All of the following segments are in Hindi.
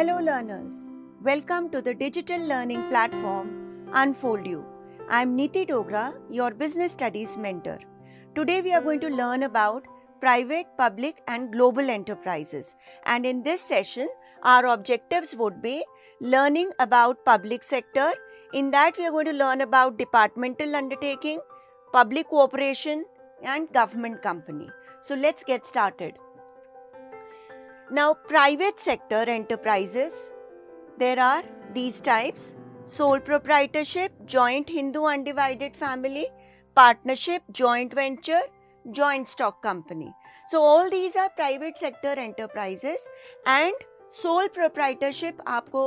Hello learners, welcome to the digital learning platform Unfold You. I am Niti Dogra, your business studies mentor. Today we are going to learn about private, public and global enterprises. And in this session, our objectives would be learning about public sector. In that we are going to learn about departmental undertaking, public cooperation and government company. So let's get started. Now, private sector enterprises, there are these types: sole proprietorship, joint Hindu undivided family, partnership, joint venture, joint stock company. So, all these are private sector enterprises and sole proprietorship आपको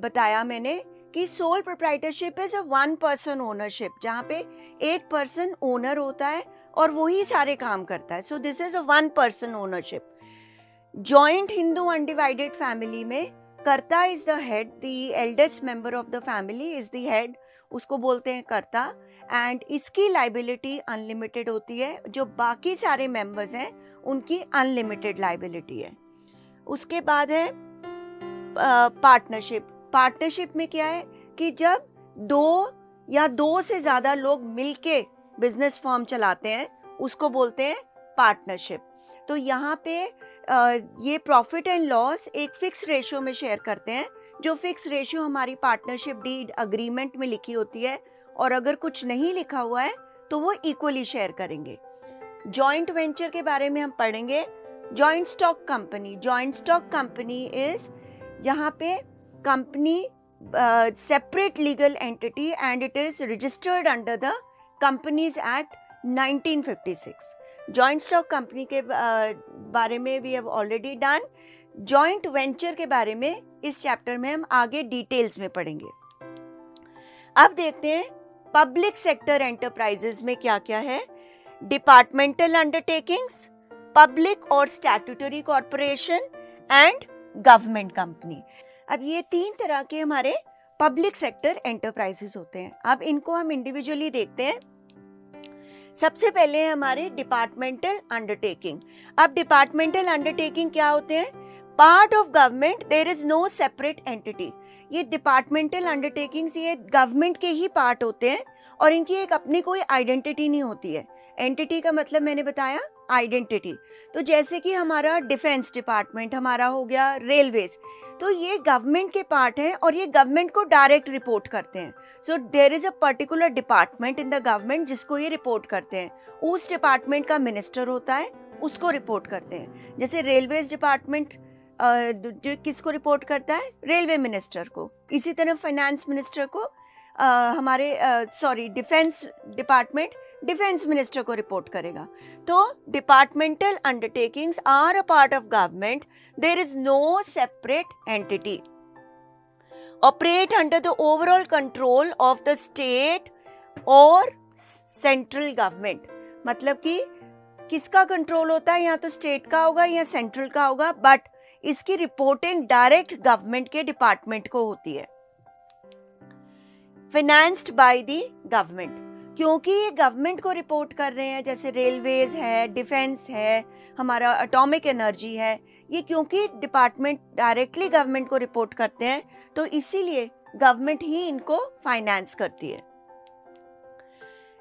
बताया मैंने कि sole proprietorship is a one person ownership, जहाँ पे एक पर्सन ओनर होता है और वही सारे काम करता है. So this is a one person ownership. Joint Hindu undivided family में कर्ता is the head, the eldest member of the family is the head, उसको बोलते हैं कर्ता. एंड इसकी लाइबिलिटी अनलिमिटेड होती है, जो बाकी सारे मेंबर्स हैं उनकी अनलिमिटेड लाइबिलिटी है. उसके बाद है पार्टनरशिप. पार्टनरशिप में क्या है कि जब दो से ज़्यादा लोग मिलके बिजनेस फर्म चलाते हैं उसको बोलते हैं पार्टनरशिप. तो यहाँ पे ये प्रॉफिट एंड लॉस एक फिक्स रेशियो में शेयर करते हैं, जो फिक्स रेशियो हमारी पार्टनरशिप डीड अग्रीमेंट में लिखी होती है, और अगर कुछ नहीं लिखा हुआ है तो वो इक्वली शेयर करेंगे. जॉइंट वेंचर के बारे में हम पढ़ेंगे. Joint stock company. Joint stock company is जहाँ पे company separate legal entity and it is registered under the companies act 1956. Joint stock company के बारे में we have already done. Joint venture के बारे में इस चैप्टर में हम आगे डिटेल्स में पढ़ेंगे. अब देखते हैं पब्लिक सेक्टर एंटरप्राइजेस में क्या क्या है. डिपार्टमेंटल अंडरटेकिंग्स, पब्लिक और statutory corporation and government company. अब ये तीन तरह के हमारे पब्लिक सेक्टर एंटरप्राइजेस होते हैं. अब इनको हम इंडिविजुअली देखते हैं. सबसे पहले हमारे डिपार्टमेंटल अंडरटेकिंग. अब डिपार्टमेंटल अंडरटेकिंग क्या होते हैं? Part of government, there is no separate entity. ये डिपार्टमेंटल अंडरटेकिंग्स ये गवर्नमेंट के ही पार्ट होते हैं और इनकी एक अपनी कोई आइडेंटिटी नहीं होती है. एंटिटी का मतलब मैंने बताया आइडेंटिटी. तो जैसे कि हमारा डिफेंस डिपार्टमेंट, हमारा हो गया रेलवेज, तो ये गवर्नमेंट के पार्ट हैं और ये गवर्नमेंट को डायरेक्ट रिपोर्ट करते हैं. So there is a particular department in the government जिसको ये रिपोर्ट करते हैं. उस डिपार्टमेंट का मिनिस्टर होता है, उसको रिपोर्ट करते हैं. जैसे रेलवेज डिपार्टमेंट जो किसको रिपोर्ट करता है? रेलवे मिनिस्टर को. इसी तरह फाइनेंस मिनिस्टर को डिफेंस डिपार्टमेंट डिफेंस मिनिस्टर को रिपोर्ट करेगा. तो departmental undertakings are a part of government. There is no separate entity. Operate under the overall control of the state और सेंट्रल गवर्नमेंट. मतलब कि किसका कंट्रोल होता है? या तो स्टेट का होगा या सेंट्रल का होगा, बट इसकी रिपोर्टिंग डायरेक्ट गवर्नमेंट के डिपार्टमेंट को होती है. फाइनेंस्ड बाय द गवर्नमेंट, क्योंकि ये गवर्नमेंट को रिपोर्ट कर रहे हैं. जैसे रेलवेज है, डिफेंस है, हमारा एटॉमिक एनर्जी है, ये क्योंकि डिपार्टमेंट डायरेक्टली गवर्नमेंट को रिपोर्ट करते हैं तो इसीलिए गवर्नमेंट ही इनको फाइनेंस करती है.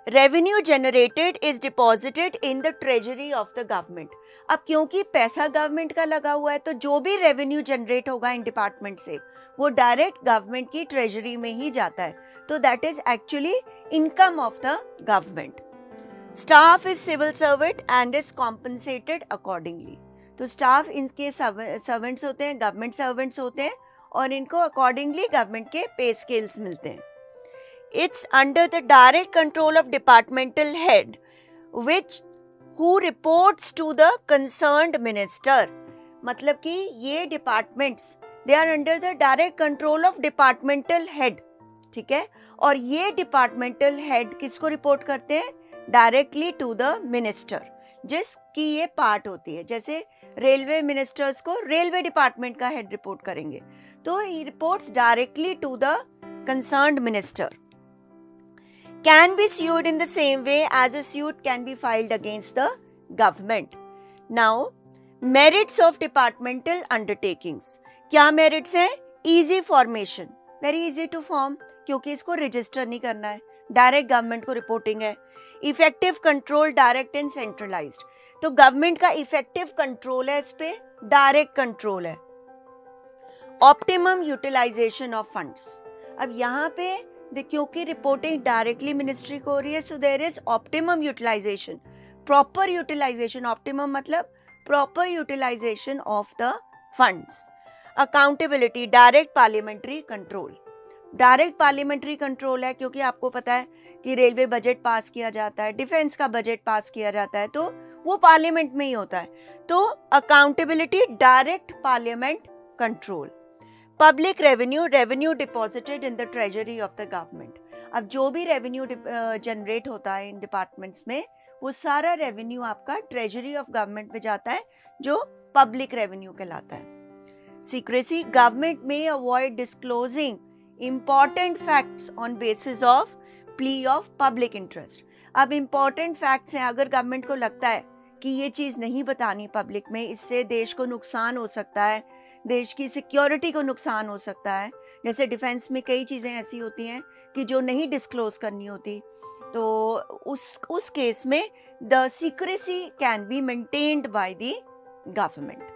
Revenue generated is deposited in the treasury of the government. अब क्योंकि पैसा गवर्नमेंट का लगा हुआ है तो जो भी रेवेन्यू जनरेट होगा इन डिपार्टमेंट से वो डायरेक्ट गवर्नमेंट की ट्रेजरी में ही जाता है. तो that is actually income of the government. Staff is civil servant and is compensated accordingly. तो स्टाफ इनके सर्वेंट्स होते हैं, गवर्नमेंट सर्वेंट्स होते हैं और इनको अकॉर्डिंगली गवर्नमेंट के पे स्केल्स मिलते हैं. It's under the direct control of departmental head, who reports to the concerned minister. मतलब कि ये departments, they are under the direct control of departmental head. ठीक है. और ये departmental head किसको रिपोर्ट करते हैं? Directly to the minister, जिसकी ये पार्ट होती है. जैसे रेलवे मिनिस्टर्स को रेलवे डिपार्टमेंट का हेड रिपोर्ट करेंगे, तो he reports directly to the concerned minister. Can be sued in the same way as a suit can be filed against the government. Now, merits of departmental undertakings. क्या मेरिट्स हैं? Easy formation, very easy to form, क्योंकि इसको रजिस्टर नहीं करना है, डायरेक्ट गवर्नमेंट को रिपोर्टिंग है। Effective control, direct and centralised, तो गवर्नमेंट का इफेक्टिव कंट्रोल है, इस पे डायरेक्ट कंट्रोल है। ऑप्टिमम यूटिलाइजेशन ऑफ फंड्स, अब यहाँ पे क्योंकि रिपोर्टिंग डायरेक्टली मिनिस्ट्री को हो रही है, so there is optimum utilization, proper utilization, optimum मतलब proper utilization of the funds. Accountability, direct parliamentary control, direct parliamentary control है, क्योंकि आपको पता है कि रेलवे बजट पास किया जाता है, डिफेंस का बजट पास किया जाता है, तो वो पार्लियामेंट में ही होता है, तो accountability, direct parliament control. Public revenue, revenue deposited in the treasury of the government, अब जो भी रेवेन्यू जनरेट होता है इन डिपार्टमेंट्स में, वो सारा रेवेन्यू आपका ट्रेजरी ऑफ गवर्नमेंट में जाता है, जो पब्लिक रेवेन्यू कहलाता है। सीक्रेसी, गवर्नमेंट में avoid disclosing important facts on basis of plea of public interest, अब इंपॉर्टेंट फैक्ट्स हैं, अगर गवर्नमेंट को लगता है कि ये चीज़ नहीं बतानी पब्लिक में, इससे देश को नुकसान हो सकता है, देश की सिक्योरिटी को नुकसान हो सकता है, जैसे डिफेंस में कई चीज़ें ऐसी होती हैं कि जो नहीं डिस्क्लोज करनी होती, तो उस केस में the secrecy can be maintained by the government.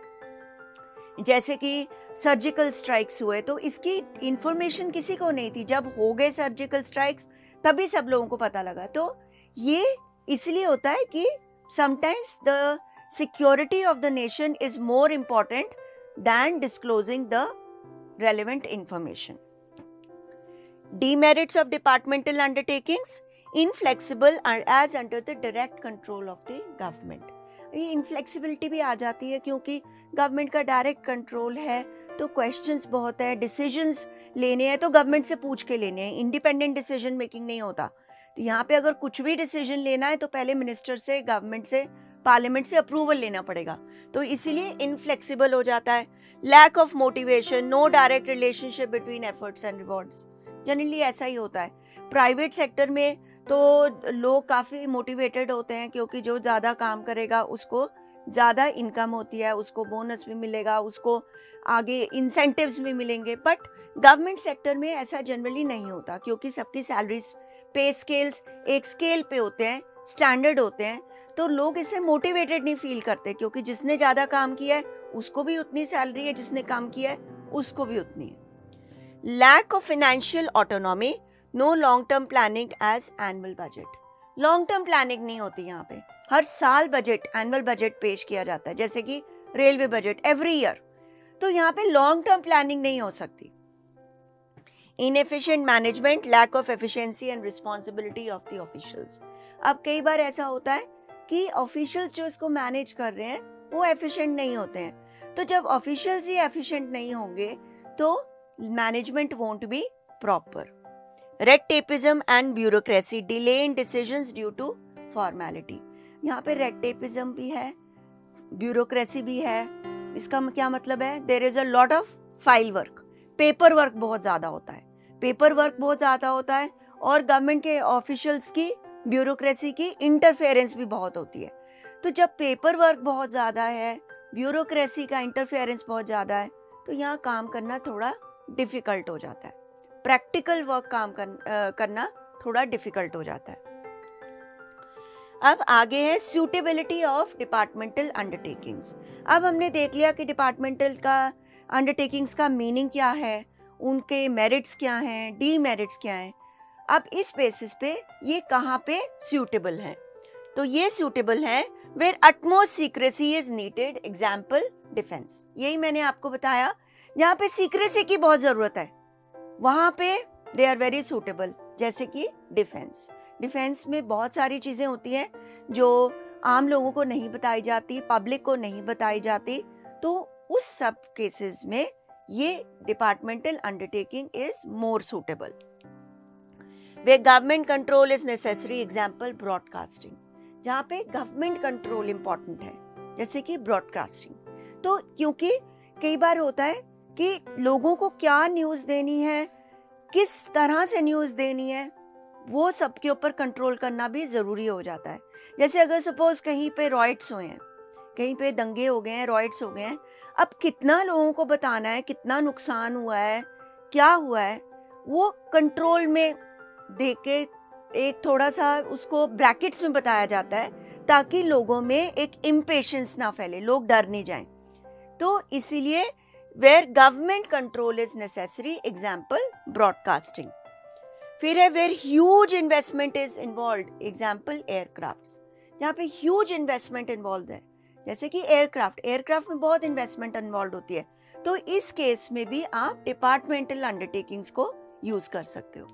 जैसे कि सर्जिकल स्ट्राइक्स हुए, तो इसकी इंफॉर्मेशन किसी को नहीं थी, जब हो गए सर्जिकल स्ट्राइक्स तभी सब लोगों को पता लगा, तो ये इसलिए होता है कि sometimes the security of the nation is more important than disclosing the relevant information. Demerits of departmental undertakings, inflexible as under the direct control of the government. ये इनफ्लेक्सिबिलिटी भी आ जाती है, क्योंकि गवर्नमेंट का डायरेक्ट कंट्रोल है, तो क्वेश्चंस बहुत है, डिसीजंस लेने हैं तो गवर्नमेंट से पूछ के लेने हैं, इंडिपेंडेंट डिसीजन मेकिंग नहीं होता। तो यहाँ पे अगर कुछ भी डिसीजन लेना है तो पहले मिनिस्टर से, गवर्नमेंट से, पार्लियामेंट से अप्रूवल लेना पड़ेगा, तो इसीलिए इनफ्लेक्सिबल हो जाता है। Lack of motivation, no direct relationship between efforts and rewards, generally ऐसा ही होता है। प्राइवेट सेक्टर में तो लोग काफ़ी मोटिवेटेड होते हैं, क्योंकि जो ज़्यादा काम करेगा उसको ज़्यादा इनकम होती है, उसको बोनस भी मिलेगा, उसको आगे इंसेंटिव्स भी मिलेंगे, बट गवर्नमेंट सेक्टर में ऐसा जनरली नहीं होता, क्योंकि सबकी सैलरीज, पे स्केल्स एक स्केल पे होते हैं, स्टैंडर्ड होते हैं, तो लोग इसे मोटिवेटेड नहीं फील करते, क्योंकि जिसने ज़्यादा काम किया है उसको भी उतनी सैलरी है, जिसने काम किया है उसको भी उतनी है। Lack of financial autonomy, no long term planning as annual budget, long term planning नहीं होती यहाँ पे, हर साल बजट, एनुअल बजट पेश किया जाता है, जैसे कि रेलवे बजट एवरी ईयर, तो यहाँ पे लॉन्ग टर्म प्लानिंग नहीं हो सकती। Inefficient management, lack of efficiency and responsibility of the officials, अब कई बार ऐसा होता है कि ऑफिशियल्स जो इसको मैनेज कर रहे हैं वो एफिशिएंट नहीं होते हैं, तो जब ऑफिशियल्स ही एफिशिएंट नहीं होंगे तो management won't be proper. Red tapism and bureaucracy, delay in decisions due to formality, यहाँ पे रेड टेपिज्म भी है, ब्यूरोक्रेसी भी है। इसका क्या मतलब है? There is a lot of file work, paper work बहुत ज़्यादा होता है, पेपर वर्क बहुत ज़्यादा होता है, और गवर्नमेंट के ऑफिशियल्स की, ब्यूरोक्रेसी की इंटरफेरेंस भी बहुत होती है। तो जब पेपर वर्क बहुत ज़्यादा है, ब्यूरोक्रेसी का इंटरफेरेंस बहुत ज़्यादा है, तो यहाँ काम करना थोड़ा डिफ़िकल्ट हो जाता है, प्रैक्टिकल वर्क काम करना थोड़ा डिफ़िकल्ट हो जाता है। अब आगे है सूटेबिलिटी ऑफ डिपार्टमेंटल अंडरटेकिंग्स। अब हमने देख लिया कि डिपार्टमेंटल का अंडरटेकिंग्स का मीनिंग क्या है, उनके मेरिट्स क्या हैं, डीमेरिट्स क्या हैं। अब इस बेसिस पे ये कहाँ पे सूटेबल हैं, तो ये सूटेबल हैं where utmost secrecy is needed, example defence, यही मैंने आपको बताया, जहाँ पे सीक्रेसी की बहुत ज़रूरत है वहाँ पे दे आर वेरी सूटेबल, जैसे कि डिफेंस। डिफेंस में बहुत सारी चीज़ें होती हैं जो आम लोगों को नहीं बताई जाती, पब्लिक को नहीं बताई जाती, तो उस सब केसेस में ये departmental undertaking is more suitable. Way government control is necessary, example broadcasting, जहाँ पे गवर्नमेंट कंट्रोल इंपॉर्टेंट है, जैसे कि ब्रॉडकास्टिंग। तो क्योंकि कई बार होता है कि लोगों को क्या न्यूज़ देनी है, किस तरह से न्यूज़ देनी है, वो सबके ऊपर कंट्रोल करना भी ज़रूरी हो जाता है। जैसे अगर सपोज कहीं पे रॉयट्स हुए हैं, कहीं पे दंगे हो गए हैं, रॉयट्स हो गए हैं। अब कितना लोगों को बताना है, कितना नुकसान हुआ है, क्या हुआ है, वो कंट्रोल में देके एक थोड़ा सा उसको ब्रैकेट्स में बताया जाता है, ताकि लोगों में एक इम्पेशेंस ना फैले, लोग डर नहीं जाएं। तो इसीलिए where government control is necessary, example broadcasting. फिर है where huge investment is involved, example aircrafts, यहाँ पे ह्यूज इन्वेस्टमेंट इन्वॉल्व है, जैसे कि एयरक्राफ्ट में बहुत इन्वेस्टमेंट इन्वॉल्व होती है। तो इस केस में भी आप डिपार्टमेंटल अंडरटेकिंग्स को यूज कर सकते हो।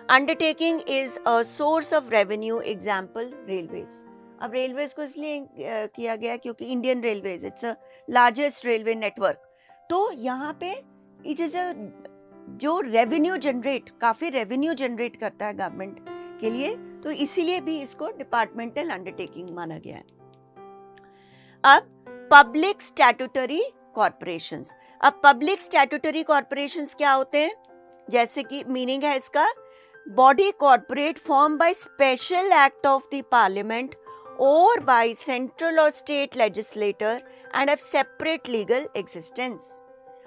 Undertaking is a source of revenue, example railways. अब रेलवेज को इसलिए किया गया क्योंकि Indian railways it's a largest railway network. तो यहाँ पे इट इज अ जो रेवेन्यू जनरेट, काफी रेवेन्यू जनरेट करता है गवर्नमेंट के लिए, तो इसीलिए भी इसको डिपार्टमेंटल अंडरटेकिंग माना गया है। अब पब्लिक स्टैट्यूटरी कॉर्पोरेशंस। अब पब्लिक स्टैट्यूटरी कॉर्पोरेशंस क्या होते हैं? जैसे कि मीनिंग है इसका, body corporate form by special act of the parliament और बाय सेंट्रल और state legislator and have separate legal existence.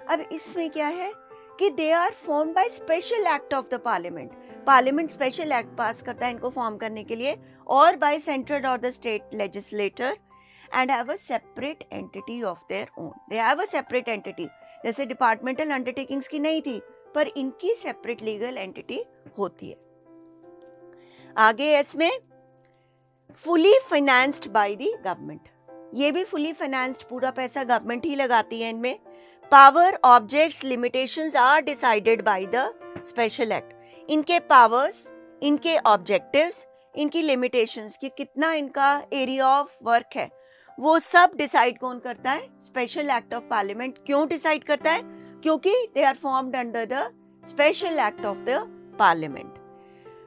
अब इसमें क्या है कि they are form by special act of the parliament, parliament special act pass करता है इनको फॉर्म करने के लिए, और बाय सेंट्रल और the state legislator and have a separate entity of their own. They have a separate entity. जैसे डिपार्टमेंटल अंडरटेकिंग्स की नहीं थी, पर इनकी सेपरेट लीगल एंटिटी होती है। आगे इसमें fully financed by the government, ये भी फुली फाइनेंस्ड, पूरा पैसा गवर्नमेंट ही लगाती है इनमें। Power, objects, limitations are decided by the special act. इनके पावर्स, इनके ऑब्जेक्टिव्स, इनकी लिमिटेशंस, कि कितना इनका एरिया ऑफ वर्क है, वो सब डिसाइड कौन करता है? Special act of parliament. क्यों डिसाइड करता है? क्योंकि they are formed under the special act of the parliament.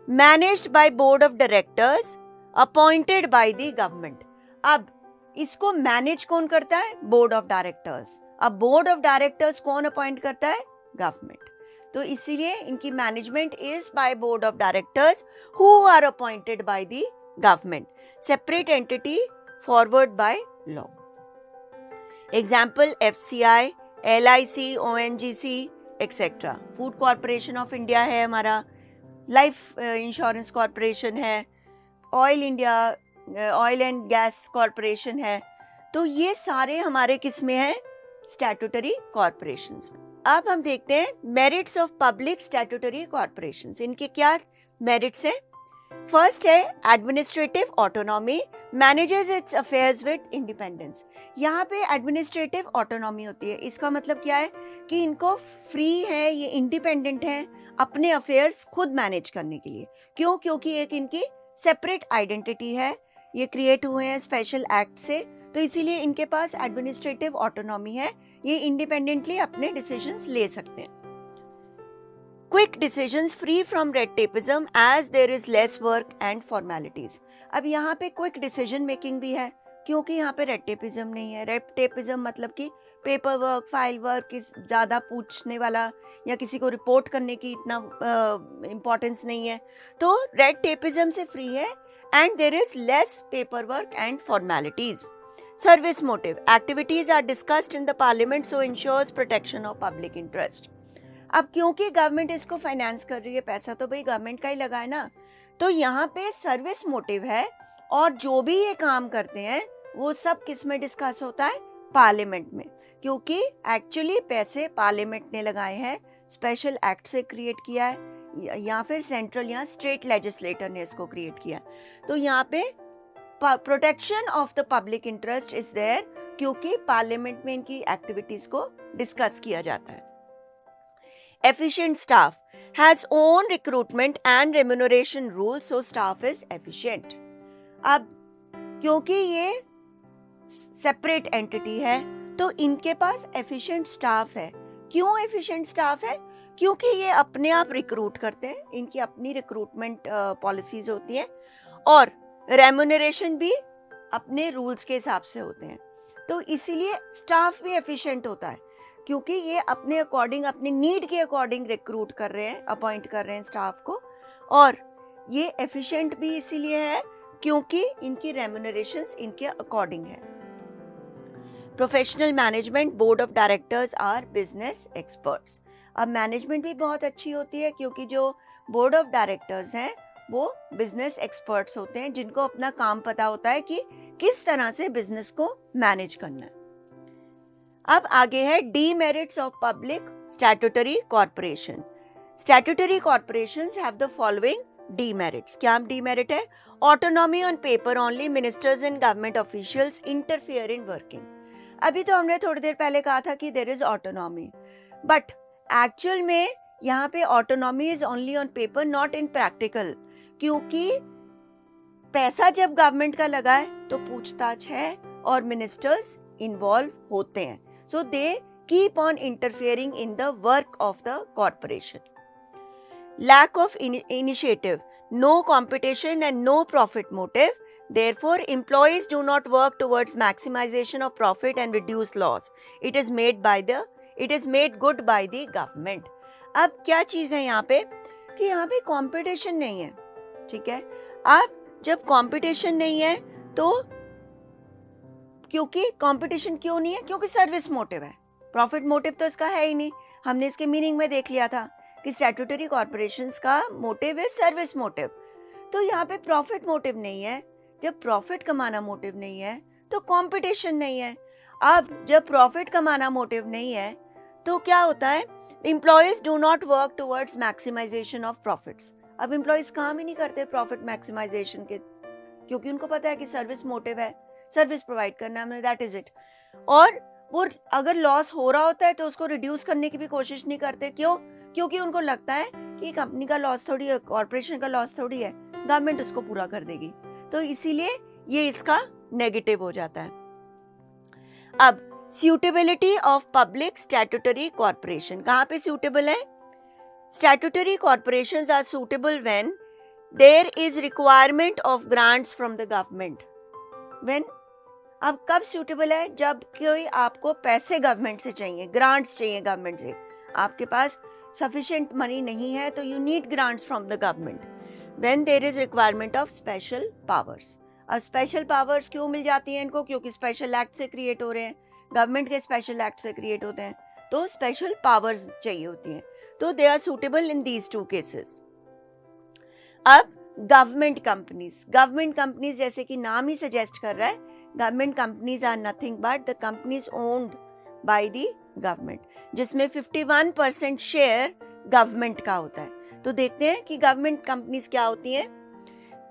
Managed by board of directors appointed by the government. अब इसको मैनेज कौन करता है? Board of directors. अब बोर्ड ऑफ डायरेक्टर्स कौन अपॉइंट करता है? गवर्नमेंट। तो इसीलिए इनकी management is by board of directors who are appointed by the government, separate entity forward by law. Example FCI, LIC, ONGC, etc. Food Corporation of India है हमारा, लाइफ इंश्योरेंस कॉर्पोरेशन है, oil India, oil and gas corporation है। तो ये सारे हमारे किस में है? स्टैट्यूटरी कॉर्पोरेशंस में। अब हम देखते हैं merits of public statutory corporations. इनके क्या मेरिट्स हैं? फर्स्ट है administrative autonomy, manages it's affairs with independence. यहाँ पे एडमिनिस्ट्रेटिव ऑटोनॉमी होती है, इसका मतलब क्या है कि इनको फ्री है, ये इंडिपेंडेंट है अपने अफेयर्स खुद मैनेज करने के लिए। क्यों? क्योंकि एक इनकी सेपरेट आइडेंटिटी है, ये क्रिएट हुए हैं स्पेशल एक्ट से, तो इसीलिए इनके पास एडमिनिस्ट्रेटिव ऑटोनॉमी है, ये इंडिपेंडेंटली अपने डिसीजंस ले सकते हैं। Quick decisions free from red tapeism as there is less work and formalities. अब यहाँ पे क्विक डिसीजन मेकिंग भी है, क्योंकि यहाँ पे रेड टेपिज्म नहीं है। रेड टेपिज्म मतलब कि पेपर वर्क, फाइल वर्क ज़्यादा पूछने वाला या किसी को रिपोर्ट करने की इतना इम्पोर्टेंस नहीं है, तो रेड टेपिज्म से फ्री है and there is less paper work and formalities. Service motive activities are discussed in the parliament so ensures protection of public interest. अब क्योंकि गवर्नमेंट इसको फाइनेंस कर रही है, पैसा तो भाई गवर्नमेंट का ही लगा है ना, तो यहाँ पे सर्विस मोटिव है, और जो भी ये काम करते हैं वो सब किस में डिस्कस होता है? पार्लियामेंट में, क्योंकि एक्चुअली पैसे पार्लियामेंट ने लगाए हैं, स्पेशल एक्ट से क्रिएट किया है, या फिर सेंट्रल या स्टेट लेजिस्लेटर ने इसको क्रिएट किया। तो यहाँ पे protection of the public interest is there, क्योंकि पार्लियामेंट में इनकी एक्टिविटीज को डिस्कस किया जाता है। Efficient staff has own recruitment and remuneration rules, so staff is efficient. अब क्योंकि ये सेपरेट एंटिटी है, तो इनके पास एफिशिएंट स्टाफ है। क्यों एफिशिएंट स्टाफ है? क्योंकि ये अपने आप रिक्रूट करते हैं, इनकी अपनी रिक्रूटमेंट पॉलिसीज होती है, और रेम्यूनरेशन भी अपने रूल्स के हिसाब से होते हैं। तो इसीलिए स्टाफ भी एफिशिएंट होता है, क्योंकि ये अपने अकॉर्डिंग, अपनी नीड के अकॉर्डिंग रिक्रूट कर रहे हैं, अपॉइंट कर रहे हैं स्टाफ को, और ये एफिशिएंट भी इसीलिए है क्योंकि इनकी रेम्यूनरेशंस इनके अकॉर्डिंग है। Professional management, board of directors are business experts. अब मैनेजमेंट भी बहुत अच्छी होती है क्योंकि जो बोर्ड ऑफ डायरेक्टर्स हैं वो बिजनेस एक्सपर्ट्स होते हैं जिनको अपना काम पता होता है कि किस तरह से बिजनेस को मैनेज करना है। अब आगे है demerits of public statutory corporation. Statutory corporations have the following demerits. क्या डीमेरिट है? Autonomy on paper only, ministers and government officials interfere in working. अभी तो हमने थोड़ी देर पहले कहा था कि there is autonomy, but actual में यहाँ पे autonomy is only on paper, not in practical, क्योंकि पैसा जब गवर्नमेंट का लगा है तो पूछताछ है और मिनिस्टर्स इन्वॉल्व होते हैं, so they keep on interfering in the work of the corporation. Lack of initiative, no competition and no profit motive. Therefore, employees do not work towards maximization of profit and reduce loss. It is made good by the government. अब क्या चीज है यहाँ पे कि यहाँ पे कंपटीशन नहीं है, ठीक है। अब जब कंपटीशन नहीं है तो क्योंकि कंपटीशन क्यों नहीं है? क्योंकि सर्विस मोटिव है, प्रॉफिट मोटिव तो इसका है ही नहीं। हमने इसके मीनिंग में देख लिया था कि स्टैट्यूटरी कॉर्पोरेशंस का मोटिव है सर्विस मोटिव, तो यहाँ पे प्रॉफिट मोटिव नहीं है। जब प्रॉफिट कमाना मोटिव नहीं है तो कंपटीशन नहीं है। अब जब प्रॉफिट कमाना मोटिव नहीं है तो क्या होता है? Employees do not work towards maximisation of profits. अब एम्प्लॉयज काम ही नहीं करते प्रॉफिट मैक्सिमाइजेशन के, क्योंकि उनको पता है कि सर्विस मोटिव है, सर्विस प्रोवाइड करना है, दैट इज इट। और वो अगर लॉस हो रहा होता है तो उसको रिड्यूस करने की भी कोशिश नहीं करते। क्यों? क्योंकि उनको लगता है कि कंपनी का लॉस थोड़ी है, कॉर्पोरेशन का लॉस थोड़ी है, गवर्नमेंट उसको पूरा कर देगी, तो इसीलिए ये इसका नेगेटिव हो जाता है। अब suitability of public statutory corporation, कहाँ पे suitable है? Statutory corporations are suitable when there is requirement of grants from the government. When? अब कब suitable है? जब कोई आपको पैसे गवर्नमेंट से चाहिए, ग्रांट्स चाहिए गवर्नमेंट से, आपके पास sufficient money नहीं है तो you need grants from the government. When there is requirement of special powers. अब special powers क्यों मिल जाती हैं इनको? क्योंकि special act से create हो रहे हैं, गवर्नमेंट के स्पेशल एक्ट से क्रिएट होते हैं, तो स्पेशल पावर्स चाहिए होती हैं, तो they are suitable in these two cases. अब गवर्नमेंट कंपनीज जैसे कि नाम ही सजेस्ट कर रहा है, government companies are nothing but the companies owned by the government, जिसमें 51% शेयर गवर्नमेंट का होता है। तो देखते हैं कि गवर्नमेंट कंपनीज क्या होती हैं।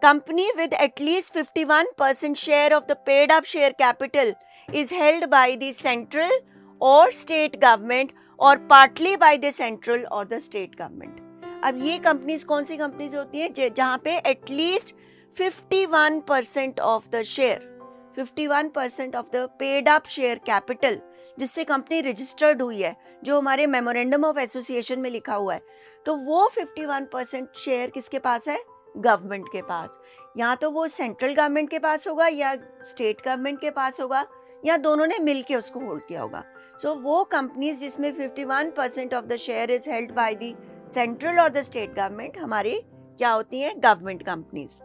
Company with at least 51% share of the paid up share capital is held by the central or state government or partly by the central or the state government. अब ये कंपनीज कौन सी कंपनीज होती हैं? जहाँ पे at least 51% of the share, 51% of the paid up share capital, जिससे कंपनी रजिस्टर्ड हुई है, जो हमारे मेमोरेंडम ऑफ एसोसिएशन में लिखा हुआ है, तो वो 51% शेयर किसके पास है? गवर्नमेंट के पास। या तो वो सेंट्रल गवर्नमेंट के पास होगा या स्टेट गवर्नमेंट के पास होगा, या दोनों ने मिलके उसको होल्ड किया होगा। सो वो कंपनीज जिसमें 51% of the share is held by the central और द स्टेट गवर्नमेंट हमारी क्या होती हैं? Government companies.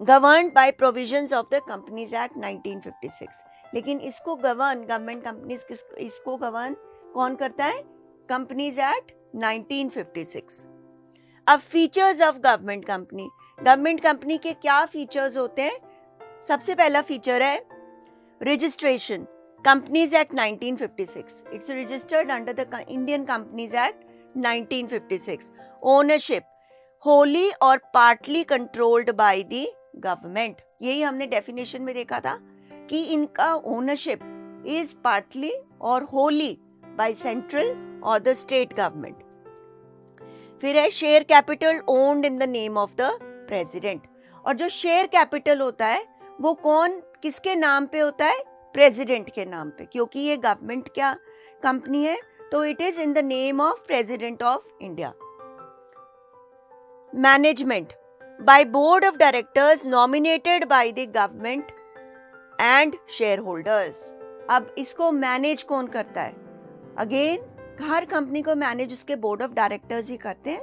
Governed bye provisions of the companies act 1956। लेकिन इसको गवर्नमेंट कंपनीज इसको गवर्न कौन करता है? Companies act 1956। अब फीचर्स ऑफ गवर्नमेंट कंपनी के क्या फीचर्स होते हैं? सबसे पहला फीचर है registration. Companies Act 1956. It's registered under the Indian Companies Act 1956. Ownership. Wholly or partly controlled by the government. यही हमने definition में देखा था कि इनका ownership is partly or wholly by central or the state government. फिर है share capital owned in the name of the president. और जो share capital होता है वो कौन किसके नाम पे होता है? प्रेसिडेंट के नाम पे, क्योंकि ये गवर्नमेंट क्या कंपनी है, तो it is in the name of president of India. Management by board of directors nominated by the government and share holders. अब इसको मैनेज कौन करता है? अगेन हर कंपनी को मैनेज उसके बोर्ड ऑफ डायरेक्टर्स ही करते हैं,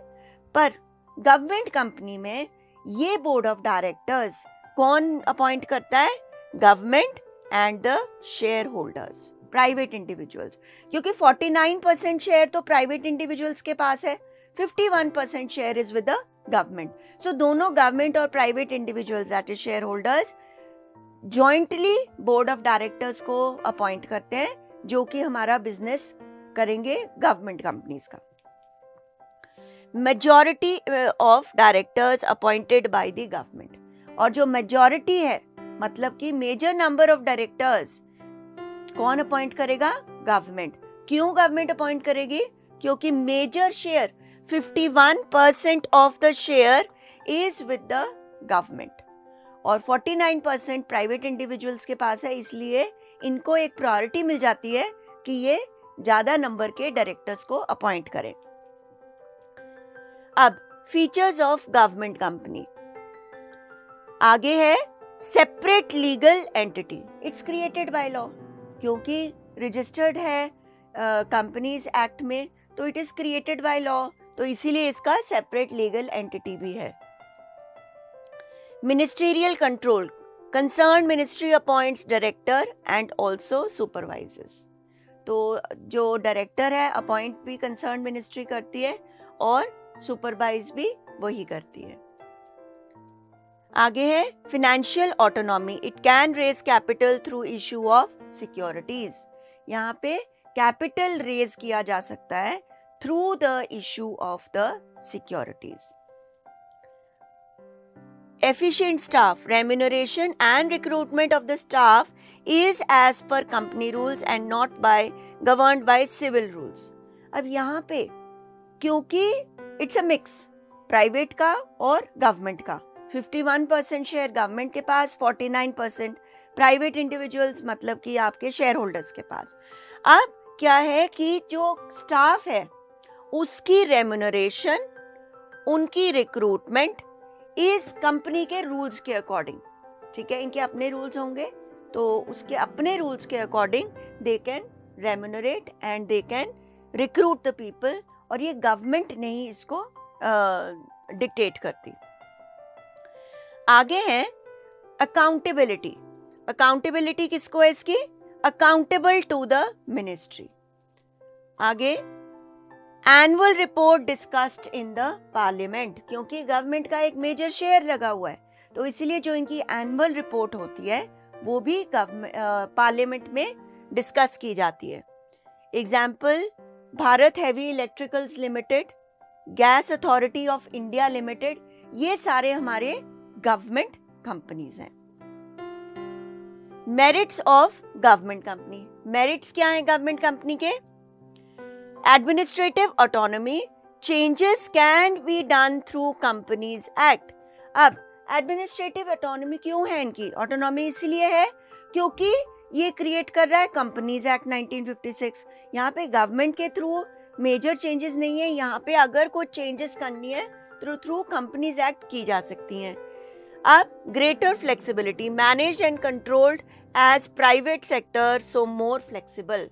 पर गवर्नमेंट कंपनी में ये बोर्ड ऑफ डायरेक्टर्स कौन अपॉइंट करता है? Government and the share holders, private individuals, क्योंकि 49% शेयर तो प्राइवेट इंडिविजुअल्स के पास है, 51% share is with the government. So दोनों गवर्नमेंट और private individuals that is shareholders jointly board of directors को अपॉइंट करते हैं, जो कि हमारा बिजनेस करेंगे गवर्नमेंट कंपनीज का. Majority of directors appointed by the government, और जो मेजॉरिटी है मतलब कि मेजर नंबर ऑफ डायरेक्टर्स कौन अपॉइंट करेगा? गवर्नमेंट. क्यों गवर्नमेंट अपॉइंट करेगी? क्योंकि major share 51% of the share is with the government और 49% प्राइवेट इंडिविजुअल्स के पास है, इसलिए इनको एक प्रायोरिटी मिल जाती है कि ये ज्यादा नंबर के डायरेक्टर्स को अपॉइंट करें. अब फीचर्स ऑफ गवर्नमेंट कंपनी आगे है. Separate legal entity, it's created by law, क्योंकि रजिस्टर्ड है कंपनीज एक्ट में, तो it is created by law, तो इसीलिए इसका सेपरेट लीगल एंटिटी भी है. Ministerial control, concern ministry appoints director and also supervisors. तो जो डायरेक्टर है अपॉइंट भी कंसर्न मिनिस्ट्री करती है और सुपरवाइज भी वही करती है. आगे है financial autonomy, it can raise capital through issue of securities. यहाँ पे कैपिटल रेज किया जा सकता है through the issue of the securities. Efficient staff, remuneration and recruitment of the staff is as per company rules and not governed by civil rules. अब यहाँ पे क्योंकि it's a mix, प्राइवेट का और गवर्नमेंट का, 51% शेयर गवर्नमेंट के पास, 49% प्राइवेट इंडिविजुअल्स मतलब कि आपके शेयर होल्डर्स के पास. अब क्या है कि जो स्टाफ है उसकी रेम्यूनरेशन, उनकी रिक्रूटमेंट इस कंपनी के रूल्स के अकॉर्डिंग, ठीक है, इनके अपने रूल्स होंगे, तो उसके अपने रूल्स के according they can remunerate and they can recruit the people, और ये गवर्नमेंट नहीं इसको डिक्टेट करती. आगे है अकाउंटेबिलिटी. अकाउंटेबिलिटी किसको है इसकी? Accountable to the ministry. आगे annual report discussed in the parliament, क्योंकि गवर्नमेंट का एक मेजर शेयर लगा हुआ है, तो इसीलिए जो इनकी एनुअल रिपोर्ट होती है वो भी पार्लियामेंट में डिस्कस की जाती है. Example, Bharat heavy electricals limited, gas authority of India limited, ये सारे हमारे गवर्नमेंट कंपनीज हैं. Merits of government company. Merits क्या है गवर्नमेंट कंपनी के? Administrative autonomy, changes can be done through Companies Act. अब एडमिनिस्ट्रेटिव ऑटोनॉमी क्यों है इनकी? ऑटोनॉमी इसलिए है क्योंकि ये क्रिएट कर रहा है कंपनीज एक्ट 1956. यहाँ पे गवर्नमेंट के थ्रू मेजर चेंजेस नहीं है, यहाँ पे अगर कोई चेंजेस करनी है तो थ्रू कंपनीज एक्ट की जा सकती हैं. अब greater flexibility, managed and controlled as private sector, so more flexible.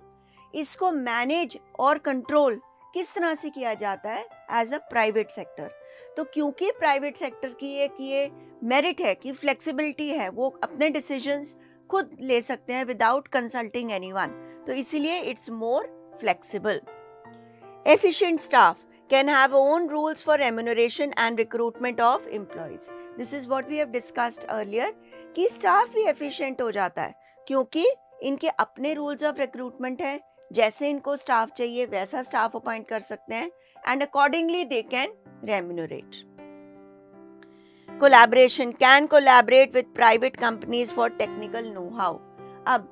इसको मैनेज और कंट्रोल किस तरह से किया जाता है? As a private sector. तो क्योंकि प्राइवेट सेक्टर की एक ये मेरिट है कि फ्लेक्सिबिलिटी है, वो अपने डिसीजंस खुद ले सकते हैं विदाउट कंसल्टिंग एनीवन, तो इसीलिए it's more flexible. Efficient staff can have own rules for remuneration and recruitment of employees. This is what we have discussed earlier कि स्टाफ भी एफिशिएंट हो जाता है क्योंकि इनके अपने रूल्स ऑफ रिक्रूटमेंट है, जैसे इनको स्टाफ चाहिए वैसा स्टाफ अपॉइंट कर सकते हैं, and accordingly they can remunerate. Collaboration, can collaborate with private companies for technical know how. अब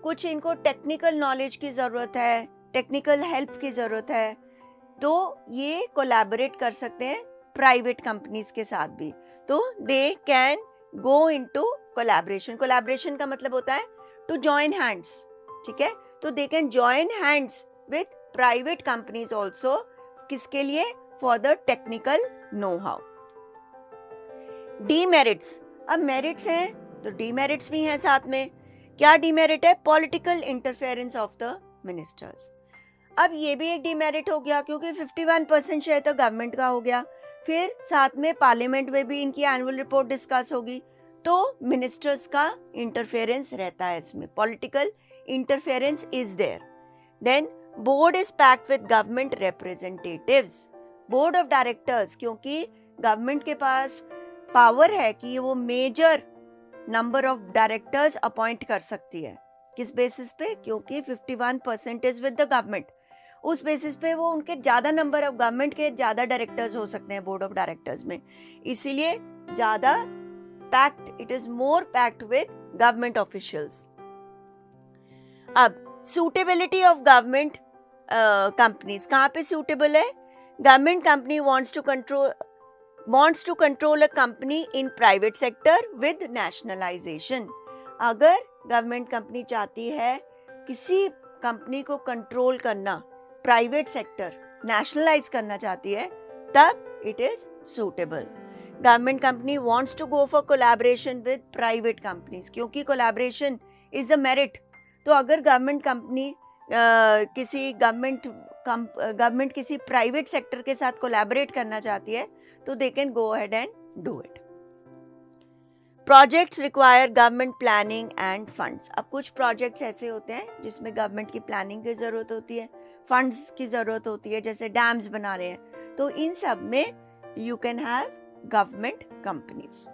कुछ इनको टेक्निकल नॉलेज की जरूरत है, टेक्निकल हेल्प की जरूरत है, तो ये कोलैबोरेट कर सकते हैं प्राइवेट कंपनीज के साथ भी, तो they can go into collaboration. Collaboration का मतलब होता है टू जॉइन हैंड्स, ठीक है, तो they can join hands with private companies also. किसके लिए? For the technical know how. Demerits. अब मेरिट्स हैं तो डीमेरिट्स भी हैं साथ में. क्या डीमेरिट है? Political interference of the ministers. अब ये भी एक डीमेरिट हो गया क्योंकि 51% शेयर तो गवर्नमेंट का हो गया, फिर साथ में पार्लियामेंट में भी इनकी एनुअल रिपोर्ट डिस्कस होगी, तो मिनिस्टर्स का इंटरफेरेंस रहता है इसमें, political interference is there. Then board is packed with government representatives, board of directors, क्योंकि गवर्नमेंट के पास पावर है कि वो major number of directors appoint कर सकती है। किस बेसिस पे? क्योंकि 51% इज विद द गवर्नमेंट, उस बेसिस पे वो उनके ज्यादा नंबर ऑफ गवर्नमेंट के ज्यादा डायरेक्टर्स हो सकते हैं बोर्ड ऑफ डायरेक्टर्स में, इसीलिए ज्यादा packed, it is more packed with government officials. अब सूटेबिलिटी ऑफ गवर्नमेंट कंपनीज, कहाँ पे सूटेबल है? Government company wants to control a company in private sector with nationalization। अगर गवर्नमेंट कंपनी चाहती है किसी कंपनी को कंट्रोल करना, प्राइवेट सेक्टर नेशनलाइज करना चाहती है, तब it is suitable. Government company wants to go for collaboration with private companies, क्योंकि collaboration is the merit। तो अगर गवर्नमेंट कंपनी गवर्नमेंट किसी प्राइवेट सेक्टर के साथ कोलैबोरेट करना चाहती है, तो they can go ahead and do it. Projects require government planning end funds. अब कुछ प्रोजेक्ट्स ऐसे होते हैं जिसमें गवर्नमेंट की प्लानिंग की जरूरत होती है, फंड्स की जरूरत होती है, जैसे डैम्स बना रहे हैं, तो इन सब में you can have government companies.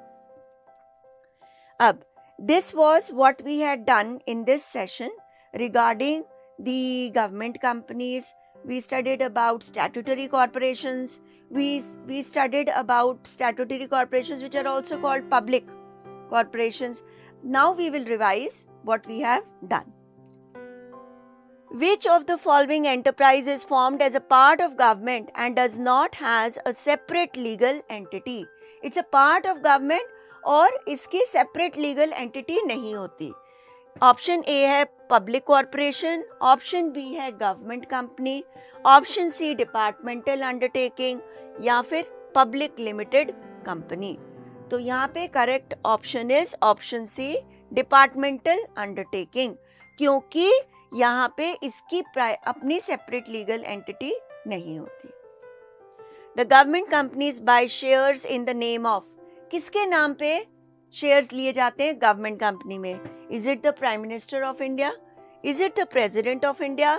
अब this was what we had done in this session regarding the government companies. We studied about statutory corporations. We studied about statutory corporations which are also called public corporations. Now we will revise what we have done. Which of the following enterprise is formed as a part of government and does not has a separate legal entity? It's a part of government और इसकी सेपरेट लीगल एंटिटी नहीं होती। ऑप्शन ए है पब्लिक कॉर्पोरेशन, ऑप्शन बी है government company, option C departmental undertaking, या फिर पब्लिक लिमिटेड कंपनी। तो यहाँ पे correct option is option C, departmental undertaking, क्योंकि यहाँ पे इसकी अपनी सेपरेट लीगल एंटिटी नहीं होती। The government companies buy shares in the name of, किसके नाम पे शेयर्स लिए जाते हैं गवर्नमेंट कंपनी में? Is it the prime minister of India, is it the president of India,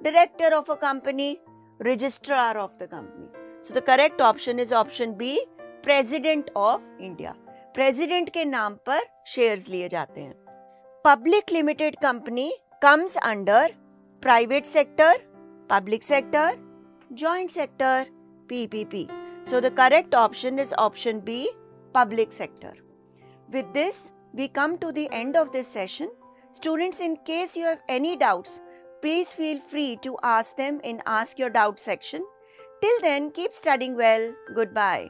director of a company, registrar of the company? So the correct option is option B, president of India. President के नाम पर शेयर्स लिए जाते हैं। Public limited company comes under private sector, public sector, joint sector, PPP. So the correct option is option B, public sector. With this, we come to the end of this session. Students, in case you have any doubts, please feel free to ask them in Ask Your Doubt section. Till then, keep studying well. Goodbye.